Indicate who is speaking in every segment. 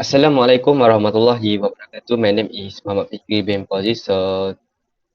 Speaker 1: Assalamualaikum warahmatullahi wabarakatuh. My name is Muhammad Fikri bin Fauzi. So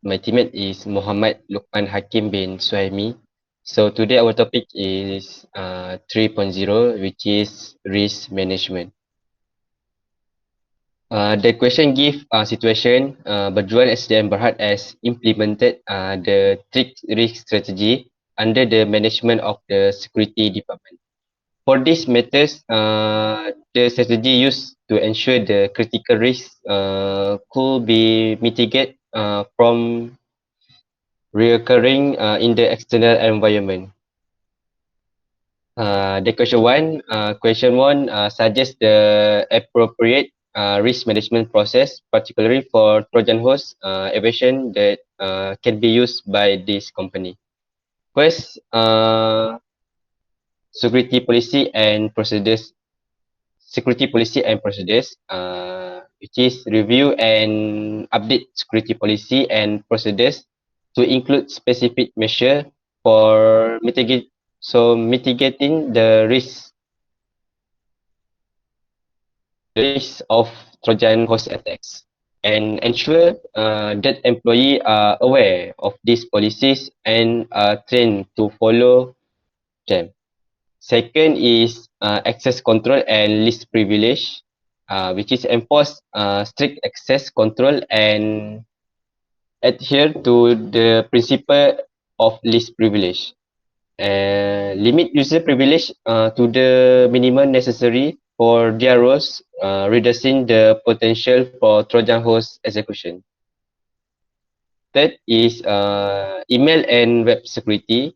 Speaker 1: my teammate is Muhammad Lukman Hakim bin Suhaimi. So today our topic is 3.0, which is risk management. The question give situation Berjuang SDM Berhad has implemented the risk strategy under the management of the security department. For these matters, the strategy used to ensure the critical risks could be mitigated from reoccurring in the external environment. The question one suggests the appropriate risk management process, particularly for Trojan horse evasion that can be used by this company. First, security policy and procedures security policy and procedures, which is review and update security policy and procedures to include specific measure for mitigating the risk of Trojan horse attacks and ensure that employees are aware of these policies and are trained to follow them. Second is access control and least privilege, which is enforce strict access control and adhere to the principle of least privilege. Limit user privilege to the minimum necessary for their roles, reducing the potential for Trojan horse execution. Third is email and web security,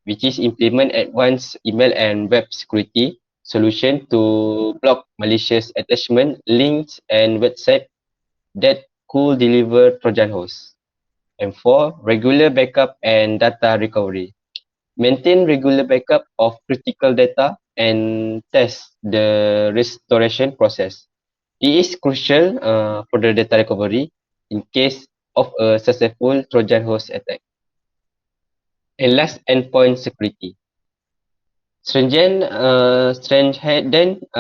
Speaker 1: which is implement advanced email and web security solution to block malicious attachment, links, and website that could deliver Trojan horse. And four, regular backup and data recovery. Maintain regular backup of critical data and test the restoration process. It is crucial for the data recovery in case of a successful Trojan horse attack. And last, endpoint security. Stringent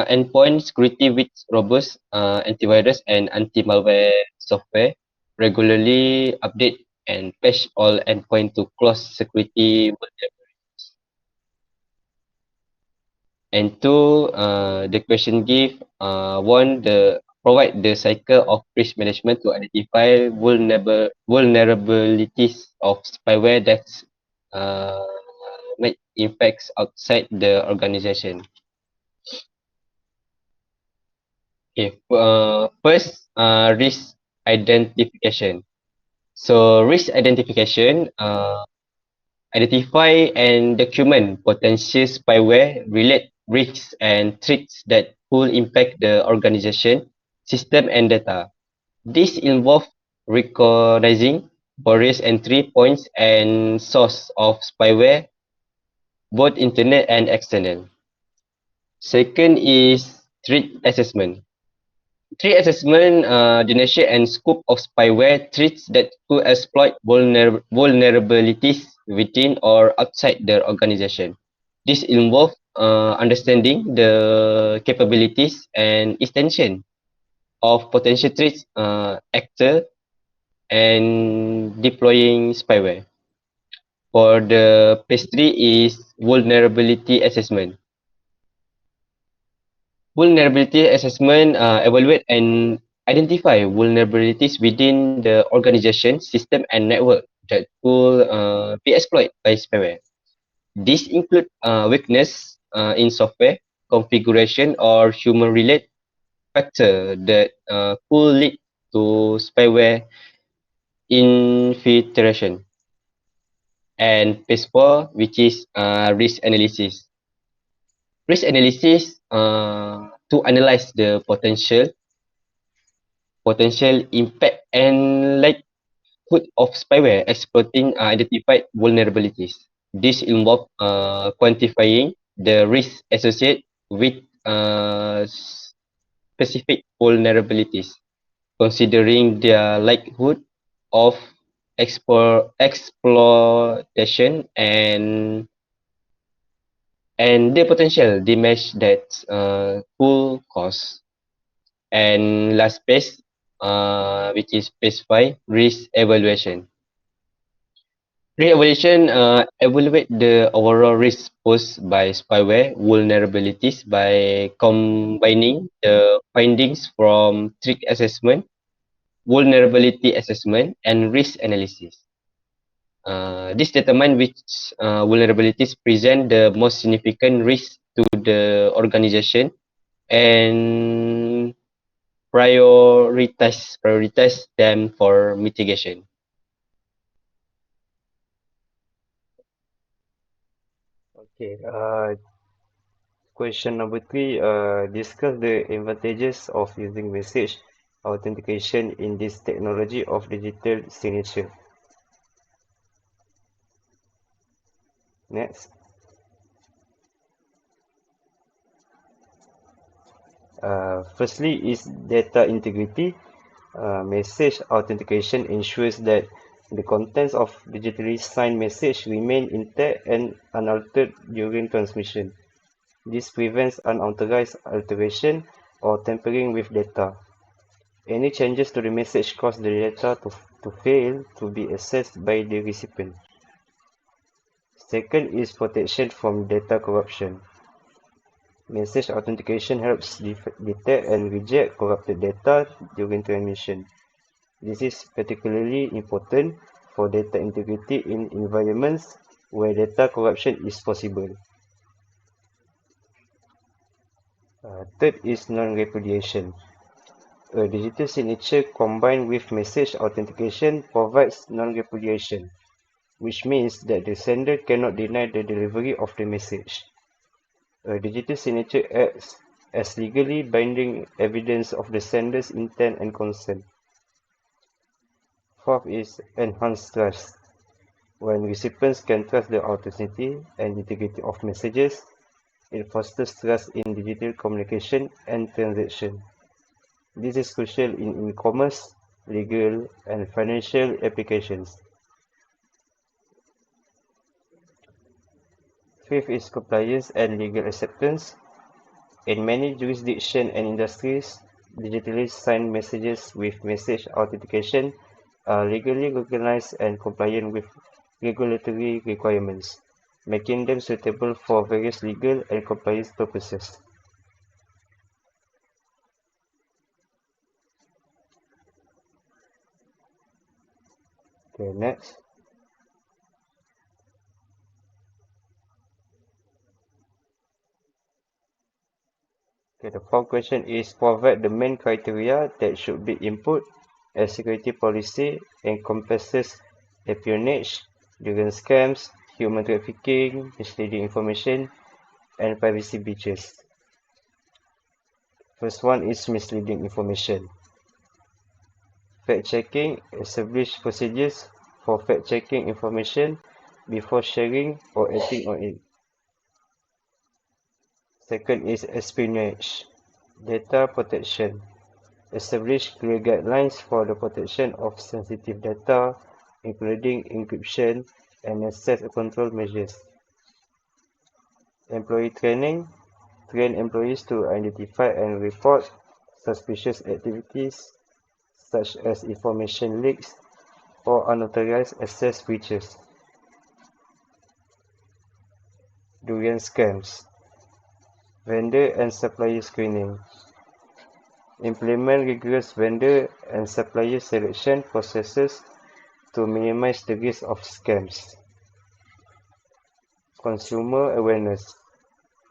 Speaker 1: endpoint security with robust antivirus and anti-malware software regularly update and patch all endpoint to close security vulnerabilities. And two, the question give one the provide the cycle of risk management to identify vulnerabilities of spyware that uh, make impacts outside the organization. Okay, first, risk identification. So, risk identification, identify and document potential spyware related risks and threats that could impact the organization, system, and data. This involves recognizing various entry points and source of spyware, both internal and external. Second is threat assessment. Threat assessment, the nature and scope of spyware threats that could exploit vulnerabilities within or outside the organization. This involves understanding the capabilities and extension of potential threats actor and deploying spyware. For the phase 3 is vulnerability assessment. Vulnerability assessment evaluate and identify vulnerabilities within the organization, system, and network that could be exploited by spyware. These include weakness in software, configuration, or human-related factor that could lead to spyware infiltration. And phase 4, which is risk analysis. Risk analysis to analyze the potential impact and likelihood of spyware exploiting identified vulnerabilities. This involves quantifying the risk associated with specific vulnerabilities, considering their likelihood of exploitation and the potential damage that could cause. And last phase, which is phase 5, risk evaluation. Re-evaluation evaluate the overall risk posed by spyware vulnerabilities by combining the findings from threat assessment, vulnerability assessment, and risk analysis. This determine which vulnerabilities present the most significant risk to the organization and prioritize them for mitigation.
Speaker 2: Okay, question number three, discuss the advantages of using message authentication in this technology of digital signature. Next, firstly is data integrity. Message authentication ensures that the contents of digitally signed message remain intact and unaltered during transmission. This prevents unauthorized alteration or tampering with data. Any changes to the message cause the data to fail to be accessed by the recipient. Second is protection from data corruption. Message authentication helps detect and reject corrupted data during transmission. This is particularly important for data integrity in environments where data corruption is possible. Third is non-repudiation. A digital signature combined with message authentication provides non-repudiation, which means that the sender cannot deny the delivery of the message. A digital signature acts as legally binding evidence of the sender's intent and consent. Fourth is enhanced trust. When recipients can trust the authenticity and integrity of messages, it fosters trust in digital communication and transaction. This is crucial in e-commerce, legal, and financial applications. Fifth is compliance and legal acceptance. In many jurisdictions and industries, digitally signed messages with message authentication are legally recognized and compliant with regulatory requirements, making them suitable for various legal and compliance purposes. Okay, next. Okay, the fourth question is provide the main criteria that should be input as security policy encompasses espionage, during scams, human trafficking, misleading information, and privacy breaches. First one is misleading information. Fact-checking, establish procedures for fact-checking information before sharing or acting on it. Second is espionage. Data protection. Establish clear guidelines for the protection of sensitive data, including encryption and access control measures. Employee training. Train employees to identify and report suspicious activities such as information leaks or unauthorized access breaches. Durian scams. Vendor and supplier screening. Implement rigorous vendor and supplier selection processes to minimize the risk of scams. Consumer awareness.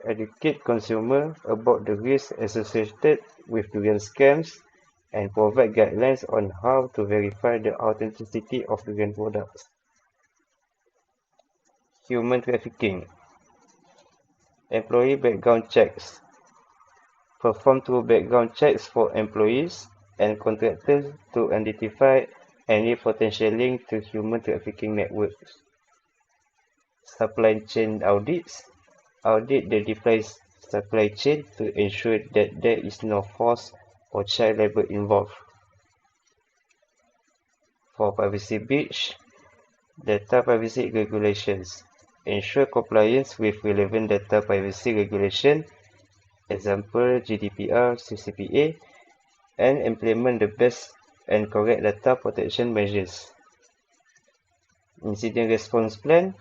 Speaker 2: Educate consumers about the risks associated with durian scams and provide guidelines on how to verify the authenticity of durian products. Human trafficking. Employee background checks. Perform thorough background checks for employees and contractors to identify any potential link to human trafficking networks. Supply chain audits. Audit the device supply chain to ensure that there is no forced or child labor involved. For privacy breach, data privacy regulations. Ensure compliance with relevant data privacy regulation, example GDPR, CCPA, and implement the best and correct data protection measures. Incident response plan.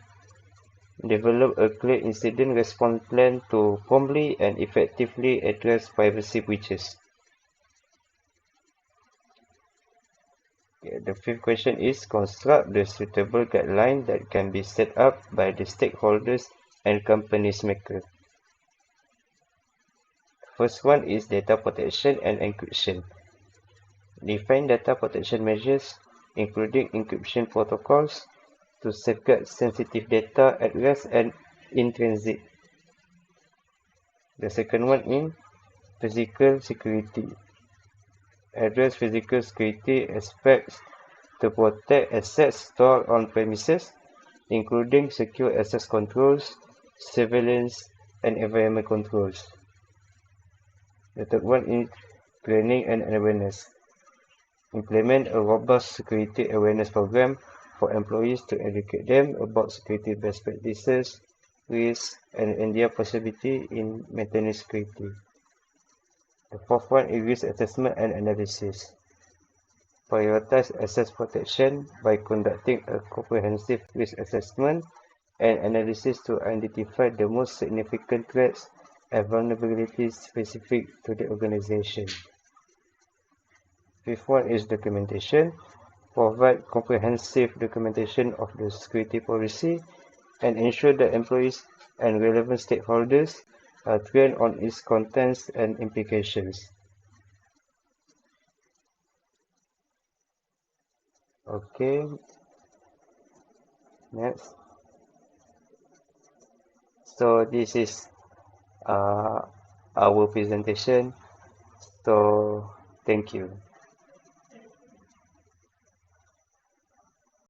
Speaker 2: Develop a clear incident response plan to promptly and effectively address privacy breaches. Okay, the fifth question is construct the suitable guideline that can be set up by the stakeholders and companies maker. First one is data protection and encryption. Define data protection measures, including encryption protocols, to safeguard sensitive data at rest and in transit. The second one is physical security. Address physical security aspects to protect assets stored on premises, including secure access controls, surveillance, and environment controls. The third one is training and awareness. Implement a robust security awareness program for employees to educate them about security best practices, risks, and their possibility in maintaining security. The fourth one is risk assessment and analysis. Prioritize asset protection by conducting a comprehensive risk assessment and analysis to identify the most significant threats and vulnerabilities specific to the organization. Fifth one is documentation. Provide comprehensive documentation of the security policy and ensure that employees and relevant stakeholders are trained on its contents and implications. Okay, next. So this is our presentation. So thank you.